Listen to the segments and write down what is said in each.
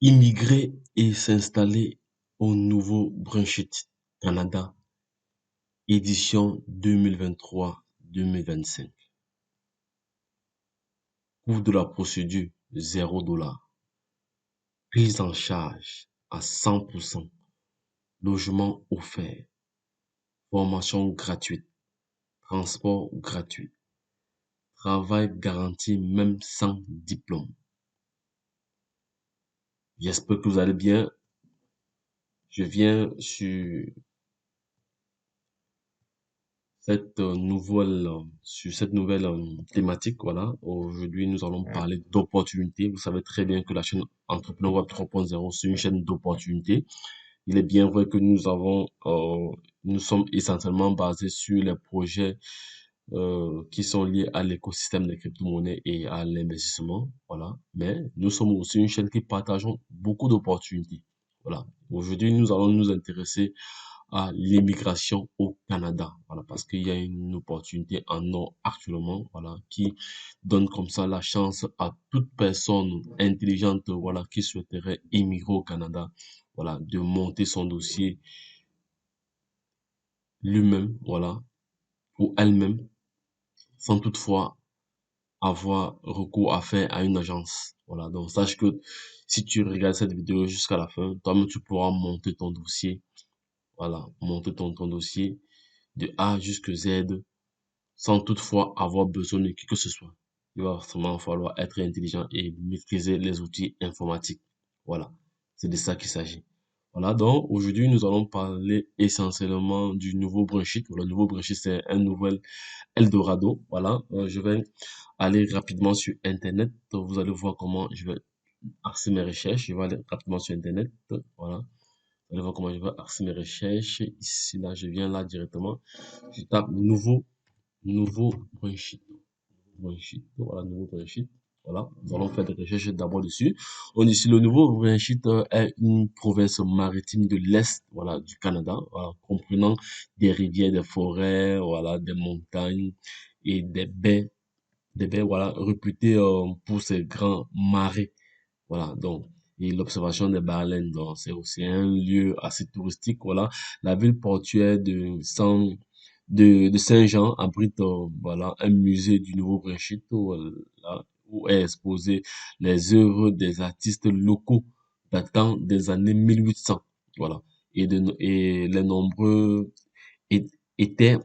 Immigrer et s'installer au Nouveau-Brunswick, Canada, édition 2023-2025. Coût de la procédure, $0. Prise en charge à 100%. Logement offert. Formation gratuite. Transport gratuit. Travail garanti même sans diplôme. J'espère que vous allez bien. Je viens sur cette nouvelle thématique. Voilà. Aujourd'hui, nous allons parler d'opportunités. Vous savez très bien que la chaîne Entrepreneur Web 3.0, c'est une chaîne d'opportunités. Il est bien vrai que nous sommes essentiellement basés sur les projets qui sont liés à l'écosystème des crypto-monnaies et à l'investissement. Voilà. Mais nous sommes aussi une chaîne qui partageons beaucoup d'opportunités. Voilà. Aujourd'hui, nous allons nous intéresser à l'immigration au Canada. Voilà, parce qu'il y a une opportunité en or actuellement, voilà, qui donne comme ça la chance à toute personne intelligente, voilà, qui souhaiterait immigrer au Canada, voilà, de monter son dossier lui-même, voilà, ou elle-même, sans toutefois avoir recours à faire à une agence. Voilà, donc sache que si tu regardes cette vidéo jusqu'à la fin, toi-même tu pourras monter ton dossier, voilà, monter ton dossier de A jusqu'à Z sans toutefois avoir besoin de qui que ce soit. Il va vraiment falloir être intelligent et maîtriser les outils informatiques. Voilà, c'est de ça qu'il s'agit. Voilà, donc aujourd'hui, nous allons parler essentiellement du Nouveau-Brunswick. Le Nouveau-Brunswick, c'est un nouvel Eldorado. Voilà, je vais aller rapidement sur Internet. Donc, vous allez voir comment je vais axer mes recherches. Je vais aller rapidement sur Internet. Voilà, vous allez voir comment je vais axer mes recherches. Ici, là, je viens là directement. Je tape Nouveau-Brunswick. Voilà, Nouveau-Brunswick. Voilà, nous allons faire des recherches d'abord dessus. On dit ici, le Nouveau-Brunswick est une province maritime de l'Est, voilà, du Canada, voilà, comprenant des rivières, des forêts, voilà, des montagnes et des baies, voilà, réputées pour ses grands marais. Voilà, donc, et l'observation des baleines, donc, c'est aussi un lieu assez touristique, voilà. La ville portuaire de Saint-Jean abrite, voilà, un musée du Nouveau-Brunswick où est exposé les œuvres des artistes locaux datant des années 1800, voilà. Et é- étaient,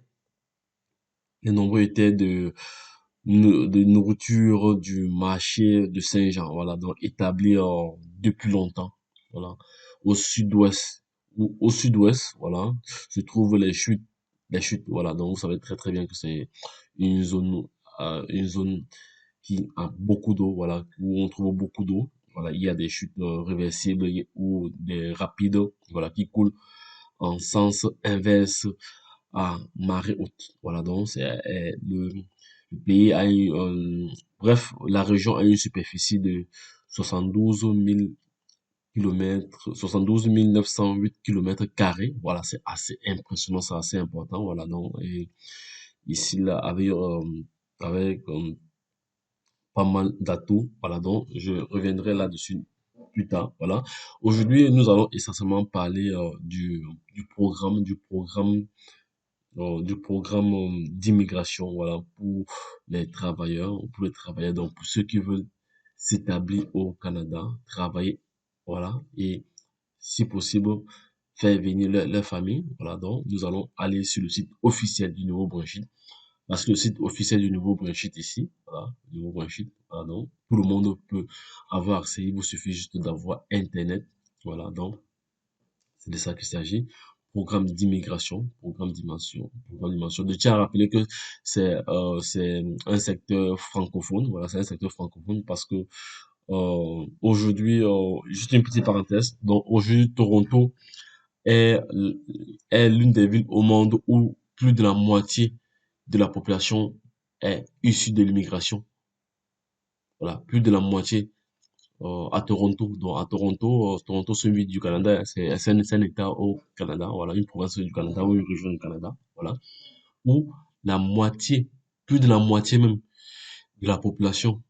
les nombreux étaient de nourriture du marché de Saint-Jean, voilà, donc établi depuis longtemps, voilà. Au sud-ouest, au sud-ouest, voilà, se trouvent les chutes, voilà, donc vous savez très très bien que c'est une zone qui a beaucoup d'eau, voilà, où on trouve beaucoup d'eau, voilà, il y a des chutes réversibles ou des rapides, voilà, qui coulent en sens inverse à marée haute, voilà, donc c'est le pays a eu, bref, la région a une superficie de 72 000 kilomètres, 72 908 kilomètres carrés. Voilà, c'est assez impressionnant, c'est assez important. Voilà, donc, et ici, là, avec pas mal d'atouts. Voilà, donc, je reviendrai là-dessus plus tard. Voilà. Aujourd'hui, nous allons essentiellement parler du programme d'immigration, voilà, pour les travailleurs, donc pour ceux qui veulent s'établir au Canada, travailler, voilà, et si possible, faire venir leur famille, voilà, donc nous allons aller sur le site officiel du Nouveau-Brunswick, parce que le site officiel du Nouveau-Brunswick ici, voilà, le Nouveau-Brunswick, voilà, donc tout le monde peut avoir accès, il vous suffit juste d'avoir Internet, voilà, donc c'est de ça qu'il s'agit. Programme d'immigration, programme d'immersion. Je tiens à rappeler que c'est un secteur francophone. Voilà, c'est un secteur francophone parce que aujourd'hui, juste une petite parenthèse. Donc aujourd'hui, Toronto est est l'une des villes au monde où plus de la moitié de la population est issue de l'immigration. Voilà, plus de la moitié à Toronto. Donc, à Toronto, Toronto, c'est une ville du Canada, hein. C'est un État au Canada, voilà, une province du Canada ou une région du Canada, voilà, où la moitié, plus de la moitié même de la population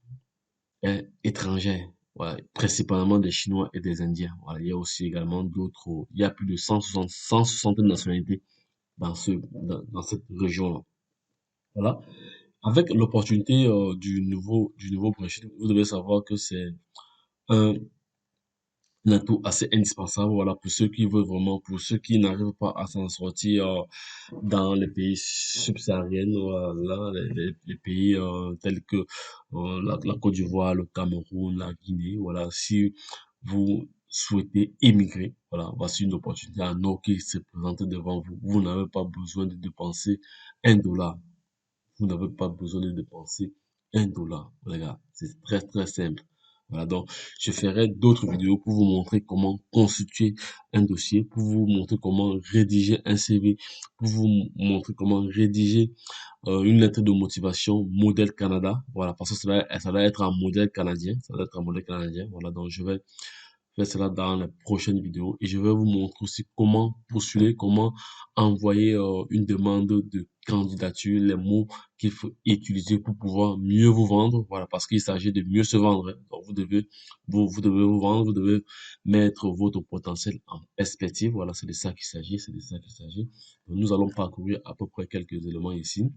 est étrangère. Voilà, principalement des Chinois et des Indiens. Voilà, il y a aussi également d'autres, il y a plus de 160 nationalités dans cette région-là. Voilà. Avec l'opportunité du nouveau Brexit, vous devez savoir que c'est un atout assez indispensable, voilà, pour ceux qui veulent vraiment, pour ceux qui n'arrivent pas à s'en sortir dans les pays subsahariens, voilà, les pays tels que la Côte d'Ivoire, le Cameroun, la Guinée, voilà, si vous souhaitez émigrer, voilà, voici une opportunité à nous qui se présente devant vous. Vous n'avez pas besoin de dépenser un dollar. Vous n'avez pas besoin de dépenser un dollar, les gars. C'est très, très simple. Voilà, donc, je ferai d'autres vidéos pour vous montrer comment constituer un dossier, pour vous montrer comment rédiger un CV, pour vous montrer comment rédiger une lettre de motivation modèle Canada. Voilà, parce que ça va être un modèle canadien. Ça va être un modèle canadien. Voilà, donc je vais faire cela dans la prochaine vidéo et je vais vous montrer aussi comment postuler, comment envoyer une demande de candidature, les mots qu'il faut utiliser pour pouvoir mieux vous vendre. Voilà, parce qu'il s'agit de mieux se vendre, hein. Donc vous devez vous vendre, vous devez mettre votre potentiel en perspective. Voilà, c'est de ça qu'il s'agit, c'est de ça qu'il s'agit. Donc, nous allons parcourir à peu près quelques éléments ici.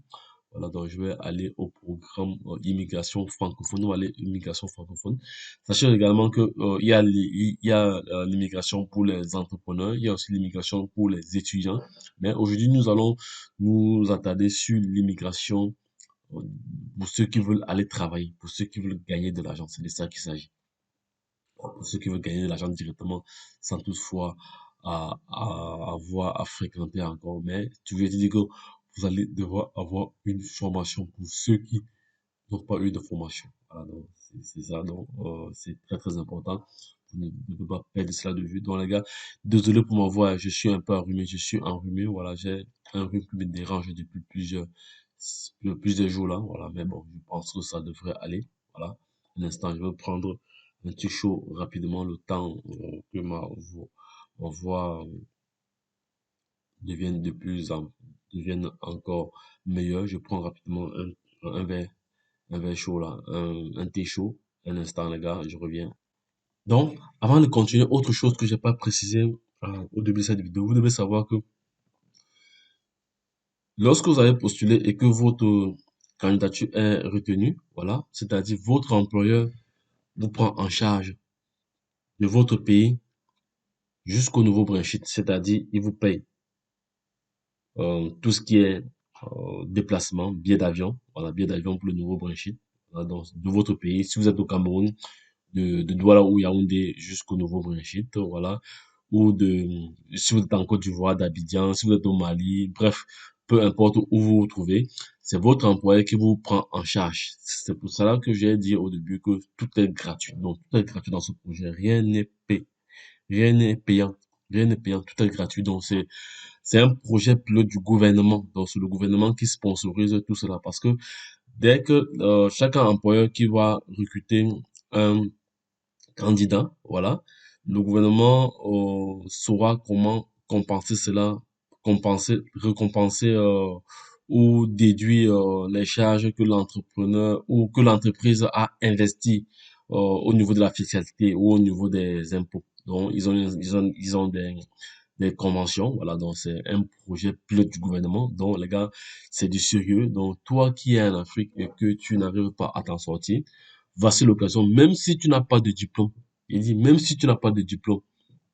Voilà, donc je vais aller au programme immigration francophone, on va aller immigration francophone. Sachez également que il y a l'immigration pour les entrepreneurs, il y a aussi l'immigration pour les étudiants. Mais aujourd'hui, nous allons nous attarder sur l'immigration euh, pour ceux qui veulent aller travailler, pour ceux qui veulent gagner de l'argent. C'est de ça qu'il s'agit. Pour ceux qui veulent gagner de l'argent directement sans toutefois avoir à fréquenter encore. Mais tu veux dire que vous allez devoir avoir une formation pour ceux qui n'ont pas eu de formation. Voilà, donc c'est ça, donc c'est très très important. Vous ne pouvez pas perdre cela de vue. Donc les gars, désolé pour ma voix, je suis un peu enrhumé, je suis enrhumé, voilà, j'ai un rhume qui me dérange depuis plusieurs jours là, voilà, mais bon, je pense que ça devrait aller, voilà. Un instant, je vais prendre un petit chaud rapidement le temps que ma voix devienne devienne encore meilleure. Je prends rapidement un verre un verre chaud là, un thé chaud. Un instant, les gars, je reviens. Donc, avant de continuer, autre chose que j'ai pas précisé au début de cette vidéo, vous devez savoir que lorsque vous avez postulé et que votre candidature est retenue, voilà, c'est-à-dire votre employeur vous prend en charge de votre pays jusqu'au nouveau Brexit, c'est-à-dire il vous paye tout ce qui est déplacement, billet d'avion, voilà, billet d'avion pour le nouveau Brexit, voilà, donc, de votre pays. Si vous êtes au Cameroun, de Douala ou Yaoundé jusqu'au Nouveau-Brunswick, voilà, ou si vous êtes en Côte d'Ivoire, d'Abidjan, si vous êtes au Mali, bref, peu importe où vous vous trouvez, c'est votre employeur qui vous prend en charge. C'est pour cela que j'ai dit au début que tout est gratuit. Donc, tout est gratuit dans ce projet. Rien n'est payant. Rien n'est payant. Tout est gratuit. Donc, c'est un projet pilote du gouvernement. Donc, c'est le gouvernement qui sponsorise tout cela parce que dès que chaque employeur qui va recruter un candidat, voilà. Le gouvernement saura comment compenser cela, récompenser ou déduire les charges que l'entrepreneur ou que l'entreprise a investi au niveau de la fiscalité ou au niveau des impôts. Donc, ils ont des conventions, voilà, donc c'est un projet pilote du gouvernement, donc les gars, c'est du sérieux, donc toi qui es en Afrique et que tu n'arrives pas à t'en sortir, voici l'occasion, même si tu n'as pas de diplôme, il dit, même si tu n'as pas de diplôme,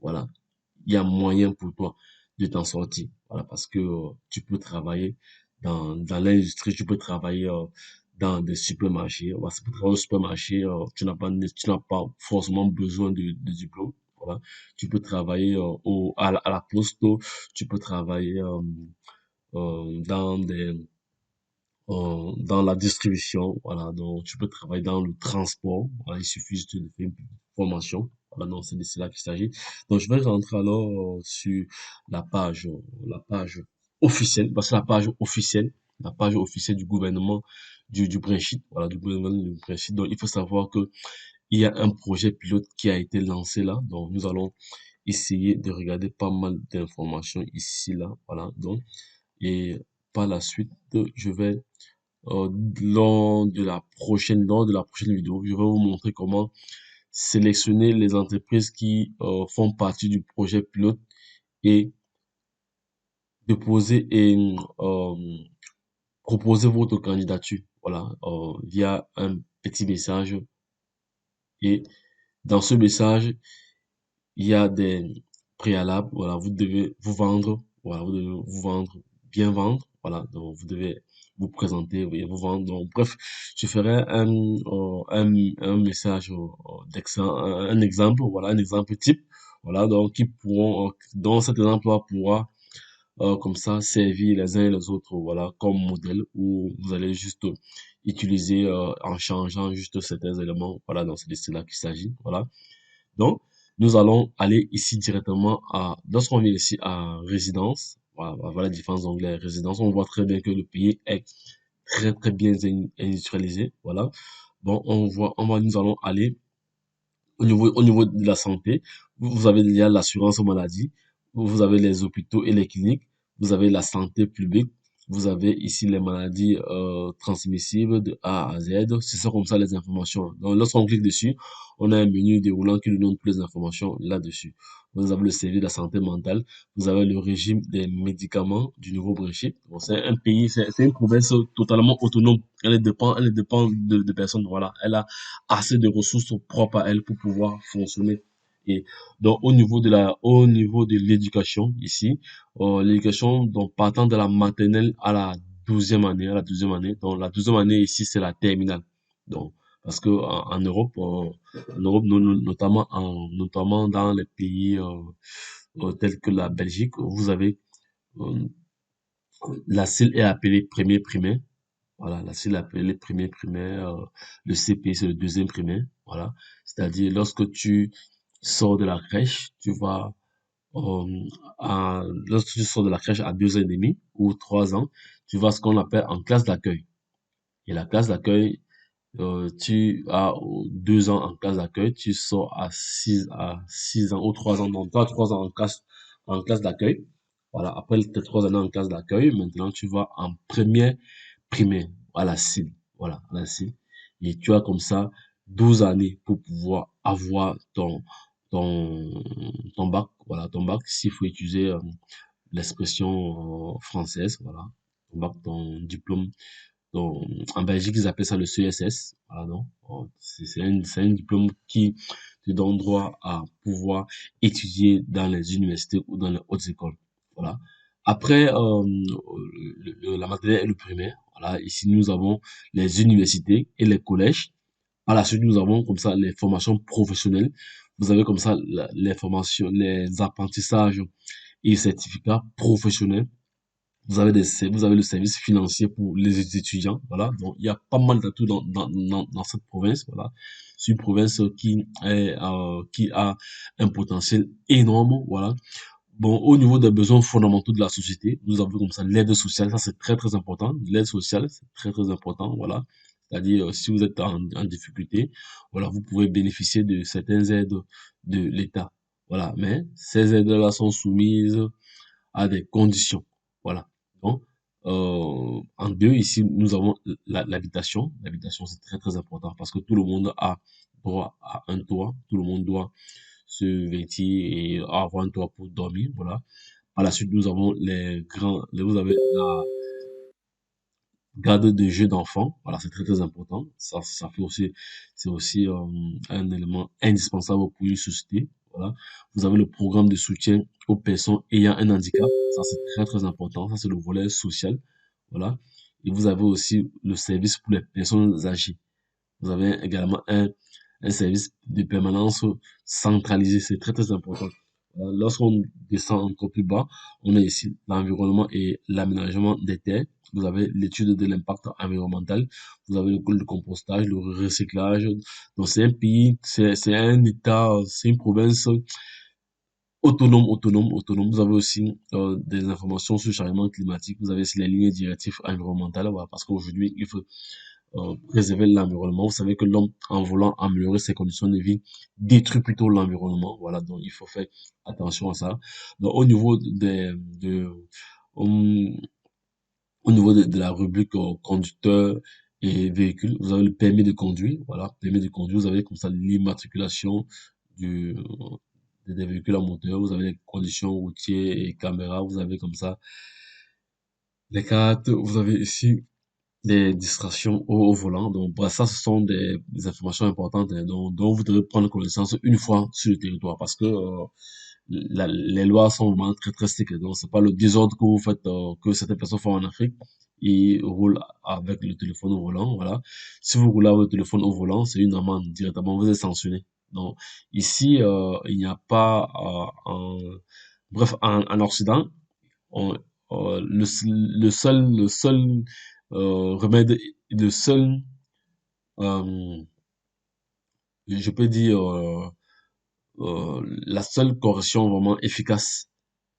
voilà, il y a moyen pour toi de t'en sortir. Voilà, parce que tu peux travailler dans l'industrie, tu peux travailler dans des supermarchés. Voilà, c'est pour travailler au supermarché, tu n'as pas forcément besoin de diplôme. Voilà, tu peux travailler à la poste, tu peux travailler dans dans la distribution, voilà, donc tu peux travailler dans le transport, voilà, il suffit juste de faire une formation, voilà, donc c'est de cela qu'il s'agit. Donc je vais rentrer alors sur la page officielle, parce que la page officielle du gouvernement du Brexit, voilà, du gouvernement du Brexit. Donc il faut savoir que il y a un projet pilote qui a été lancé là, donc nous allons essayer de regarder pas mal d'informations ici là, voilà, donc et par la suite je vais lors de la prochaine vidéo, je vais vous montrer comment sélectionner les entreprises qui font partie du projet pilote et déposer et proposer votre candidature, voilà, via un petit message. Et dans ce message, il y a des préalables, voilà, vous devez vous vendre, voilà, vous devez vous vendre, bien vendre, voilà, donc vous devez vous présenter et vous vendre. Donc, bref, je ferai un message un exemple, voilà, un exemple type, voilà, donc qui pourront, dans cet exemple-là pourra comme ça servir les uns et les autres, voilà, comme modèle où vous allez juste utiliser en changeant juste certains éléments, voilà, donc c'est de cela qu'il s'agit, voilà. Donc, nous allons aller ici directement lorsqu'on vient ici à résidence, voilà, voilà les différents onglets résidence, on voit très bien que le pays est très, très bien industrialisé, voilà. Bon, nous allons aller au niveau de la santé. Vous avez il y a l'assurance maladie, vous avez les hôpitaux et les cliniques, vous avez la santé publique, vous avez ici les maladies transmissibles de A à Z. Ce sont comme ça les informations. Donc, lorsqu'on clique dessus, on a un menu déroulant qui nous donne toutes les informations là-dessus. Vous avez le service de la santé mentale, vous avez le régime des médicaments du Nouveau-Brunswick. Bon, c'est un pays, c'est une province totalement autonome. Elle dépend de personne. Voilà, elle a assez de ressources propres à elle pour pouvoir fonctionner. Et donc, au niveau de l'éducation, ici, l'éducation, donc, partant de la maternelle à la douzième année. Donc, la douzième année ici, c'est la terminale. Donc, parce que en Europe, notamment notamment dans les pays, tels que la Belgique, vous avez, euh, la CIL est appelée premier primaire. Voilà, la CIL est appelée premier primaire, le CP, c'est le deuxième primaire. Voilà. C'est-à-dire, lorsque tu sors de la crèche, tu vas, euh, lorsque tu sors de la crèche à 2 ans et demi ou 3 ans, tu vas à ce qu'on appelle en classe d'accueil. Et la classe d'accueil, tu as 2 ans en classe d'accueil, tu sors à 6 ans ou 3 ans, donc tu as 3 ans en classe d'accueil. Voilà, après tes 3 années en classe d'accueil, maintenant tu vas en première primaire, à la CIL. Voilà, à la CIL. Et tu as comme ça 12 années pour pouvoir avoir ton, ton bac. Voilà, ton bac, s'il faut utiliser l'expression française, voilà. Ton bac, ton diplôme. Donc, en Belgique, ils appellent ça le CSS. Voilà, non? C'est un diplôme qui te donne droit à pouvoir étudier dans les universités ou dans les hautes écoles. Voilà. Après la maternelle et le primaire, voilà, ici nous avons les universités et les collèges. Par la suite, nous avons comme ça les formations professionnelles. Vous avez comme ça les formations, les apprentissages et certificats professionnels. Vous avez le service financier pour les étudiants, voilà. Donc, il y a pas mal d'atouts dans cette province, voilà. C'est une province qui a un potentiel énorme, voilà. Bon, au niveau des besoins fondamentaux de la société, nous avons comme ça l'aide sociale, ça c'est très très important. L'aide sociale, c'est très très important, voilà. C'est-à-dire, si vous êtes en difficulté, voilà, vous pouvez bénéficier de certaines aides de l'État, voilà. Mais ces aides-là sont soumises à des conditions. Voilà. Donc, en deux, ici, nous avons l'habitation. L'habitation, c'est très, très important parce que tout le monde a droit à un toit. Tout le monde doit se vêtir et avoir un toit pour dormir. Voilà. Par la suite, nous avons vous avez la garde de jeux d'enfants. Voilà, c'est très, très important. Ça fait aussi, c'est aussi un élément indispensable pour une société. Voilà. Vous avez le programme de soutien aux personnes ayant un handicap. Ça, c'est très, très important. Ça, c'est le volet social. Voilà. Et vous avez aussi le service pour les personnes âgées. Vous avez également un service de permanence centralisé. C'est très, très important. Lorsqu'on descend encore plus bas, on a ici l'environnement et l'aménagement des terres. Vous avez l'étude de l'impact environnemental. Vous avez le compostage, le recyclage. Donc, c'est un pays, c'est un État, c'est une province autonome. Vous avez aussi des informations sur le changement climatique. Vous avez aussi les lignes directrices environnementales. Voilà, parce qu'aujourd'hui, il faut préserver l'environnement. Vous savez que l'homme, en voulant améliorer ses conditions de vie, détruit plutôt l'environnement. Voilà, donc il faut faire attention à ça. Donc, au, au niveau de la rubrique conducteur et véhicule. Vous avez le permis de conduire. Voilà, permis de conduire. Vous avez comme ça l'immatriculation du, des véhicules à moteur. Vous avez les conditions routières et caméras. Vous avez comme ça les cartes. Vous avez ici des distractions au volant. Donc, bref, ça, ce sont des informations importantes hein, dont vous devez prendre connaissance une fois sur le territoire parce que les lois sont vraiment très, très strictes. Donc, c'est pas le désordre que vous faites, que certaines personnes font en Afrique. Ils roulent avec le téléphone au volant, voilà. Si vous roulez avec le téléphone au volant, c'est une amende directement, vous êtes sanctionné. Donc, ici, il n'y a pas, bref, en Occident, on, le seul remède, le seul, euh, je peux dire, la seule correction vraiment efficace,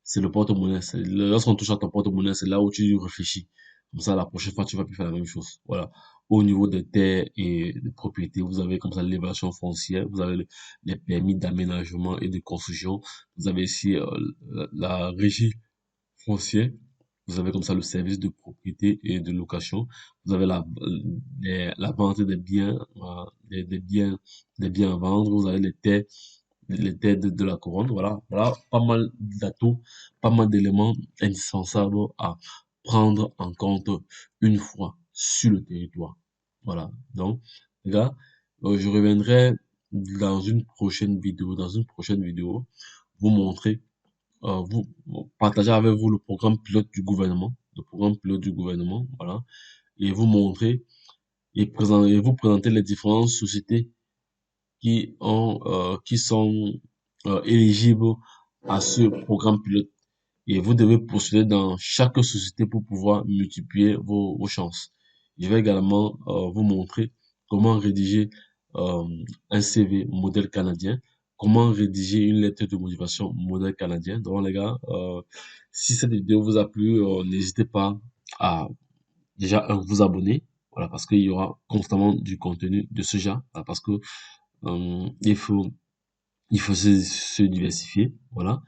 c'est le porte-monnaie. Lorsqu'on touche à ton porte-monnaie, c'est là où tu réfléchis. Comme ça, la prochaine fois, tu vas plus faire la même chose. Voilà. Au niveau des terres et des propriétés, vous avez comme ça l'évaluation foncière, vous avez les permis d'aménagement et de construction, vous avez ici la régie foncière, vous avez comme ça le service de propriété et de location, vous avez la vente des biens, des biens à vendre, vous avez les terres de la couronne, voilà, voilà, pas mal d'atouts, pas mal d'éléments indispensables à prendre en compte une fois sur le territoire. Voilà, donc, les gars, je reviendrai dans une prochaine vidéo, vous montrer vous partagez avec vous le programme pilote du gouvernement, voilà, et vous montrer et vous présenter les différentes sociétés qui sont éligibles à ce programme pilote. Et vous devez postuler dans chaque société pour pouvoir multiplier vos chances. Je vais également vous montrer comment rédiger euh, un CV modèle canadien, comment rédiger une lettre de motivation modèle canadien. Donc les gars, si cette vidéo vous a plu, n'hésitez pas à déjà vous abonner, voilà, parce qu'il y aura constamment du contenu de ce genre, voilà, parce que euh, il faut il faut se diversifier, voilà.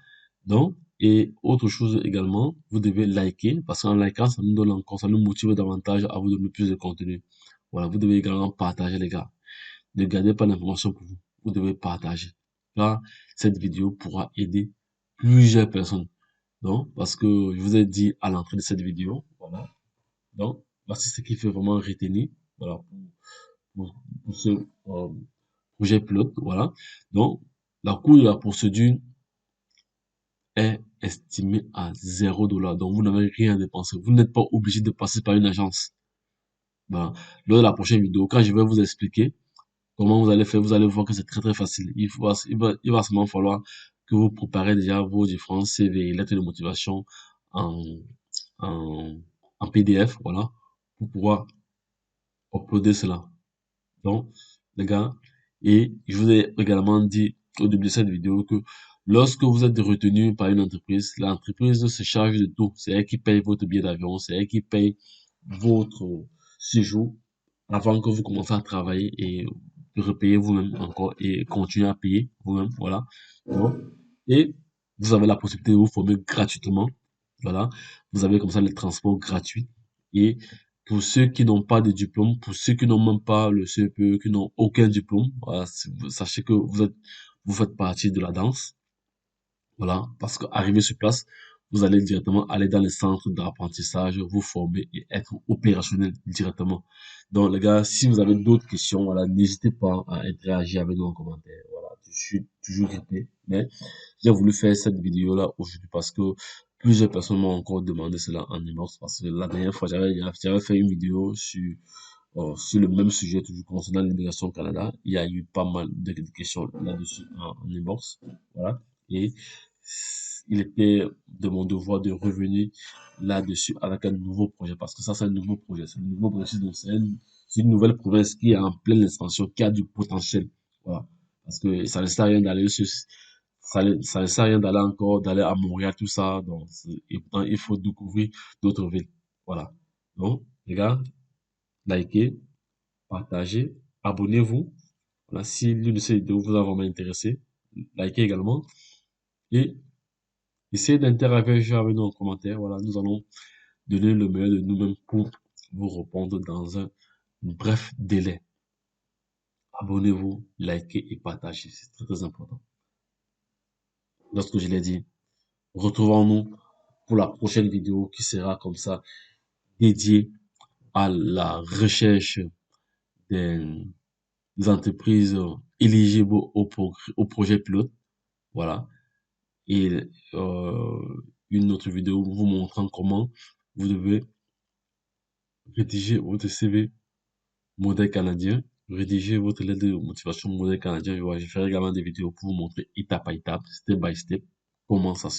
Donc, et autre chose également, vous devez liker, parce qu'en likant, ça nous donne encore, ça nous motive davantage à vous donner plus de contenu. Voilà, vous devez également partager, les gars. Ne gardez pas l'information pour vous. Vous devez partager. Là, cette vidéo pourra aider plusieurs personnes. Donc, parce que je vous ai dit à l'entrée de cette vidéo, voilà. Donc, voici ce qui fait vraiment retenir, voilà, pour ce projet pilote, voilà. Donc, la coût de la procédure est estimé à 0 $. Donc, vous n'avez rien à dépenser. Vous n'êtes pas obligé de passer par une agence. Voilà. Lors de la prochaine vidéo, quand je vais vous expliquer comment vous allez faire, vous allez voir que c'est très très facile. Il va seulement falloir que vous préparez déjà vos différents CV et lettres de motivation en, en, en PDF, voilà, pour pouvoir uploader cela. Donc, les gars, et je vous ai également dit au début de cette vidéo que lorsque vous êtes retenu par une entreprise, l'entreprise se charge de tout. C'est elle qui paye votre billet d'avion, c'est elle qui paye votre séjour avant que vous commencez à travailler et repayer vous-même encore et continuer à payer vous-même, voilà. Donc, et vous avez la possibilité de vous former gratuitement, voilà. Vous avez comme ça le transport gratuit et pour ceux qui n'ont pas de diplôme, pour ceux qui n'ont même pas le CPE, qui n'ont aucun diplôme, voilà, sachez que vous faites partie de la danse. Voilà, parce qu'arrivé sur place, vous allez directement aller dans les centres d'apprentissage, vous former et être opérationnel directement. Donc, les gars, si vous avez d'autres questions, voilà, n'hésitez pas à interagir avec nous en commentaire. Voilà, je suis toujours grippé, mais j'ai voulu faire cette vidéo-là aujourd'hui parce que plusieurs personnes m'ont encore demandé cela en inbox parce que la dernière fois, j'avais fait une vidéo sur le même sujet, toujours concernant l'immigration au Canada. Il y a eu pas mal de questions là-dessus en inbox. Voilà. Et il était de mon devoir de revenir là-dessus avec un nouveau projet parce que ça, c'est un nouveau projet. C'est un nouveau projet. Donc, c'est une nouvelle province qui est en pleine expansion, qui a du potentiel. Voilà. Parce que ça ne sert à rien d'aller ça ne sert à rien d'aller à Montréal, tout ça. Donc, et pourtant, il faut découvrir d'autres villes. Voilà. Donc, les gars, likez, partagez, abonnez-vous. Voilà, si l'une de ces vidéos vous a vraiment intéressé, likez également et essayez d'interagir avec nous en commentaire. Voilà, nous allons donner le meilleur de nous-mêmes pour vous répondre dans un bref délai. Abonnez-vous, likez et partagez. C'est très, très important. Lorsque je l'ai dit, retrouvons-nous pour la prochaine vidéo qui sera comme ça dédiée à la recherche des entreprises éligibles au projet pilote. Voilà. Et une autre vidéo vous montrant comment vous devez rédiger votre CV modèle canadien, rédiger votre lettre de motivation modèle canadien. Je ferai également des vidéos pour vous montrer étape par étape, step by step, comment ça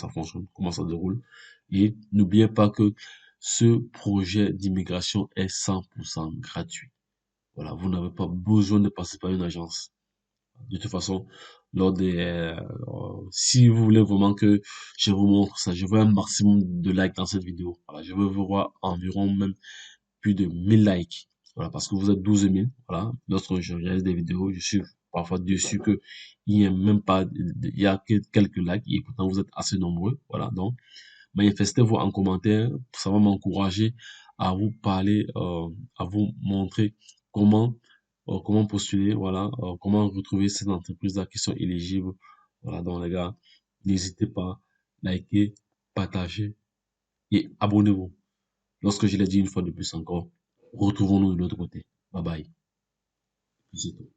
fonctionne, comment ça déroule. Et n'oubliez pas que ce projet d'immigration est 100% gratuit. Voilà, vous n'avez pas besoin de passer par une agence. De toute façon, si vous voulez vraiment que je vous montre ça, je veux un maximum de likes dans cette vidéo. Voilà, je veux vous voir environ même plus de 1000 likes. Voilà, parce que vous êtes 12 000. Voilà, lorsque je réalise des vidéos, je suis parfois déçu que il n'y a même pas, il y a que quelques likes et pourtant vous êtes assez nombreux. Voilà, donc manifestez-vous en commentaire, ça va m'encourager à vous parler, à vous montrer comment, comment postuler, voilà, comment retrouver ces entreprises-là qui sont éligibles. Voilà, donc les gars, n'hésitez pas, likez, partagez et abonnez-vous. Lorsque je l'ai dit une fois de plus encore, retrouvons-nous de l'autre côté. Bye bye. C'est tout.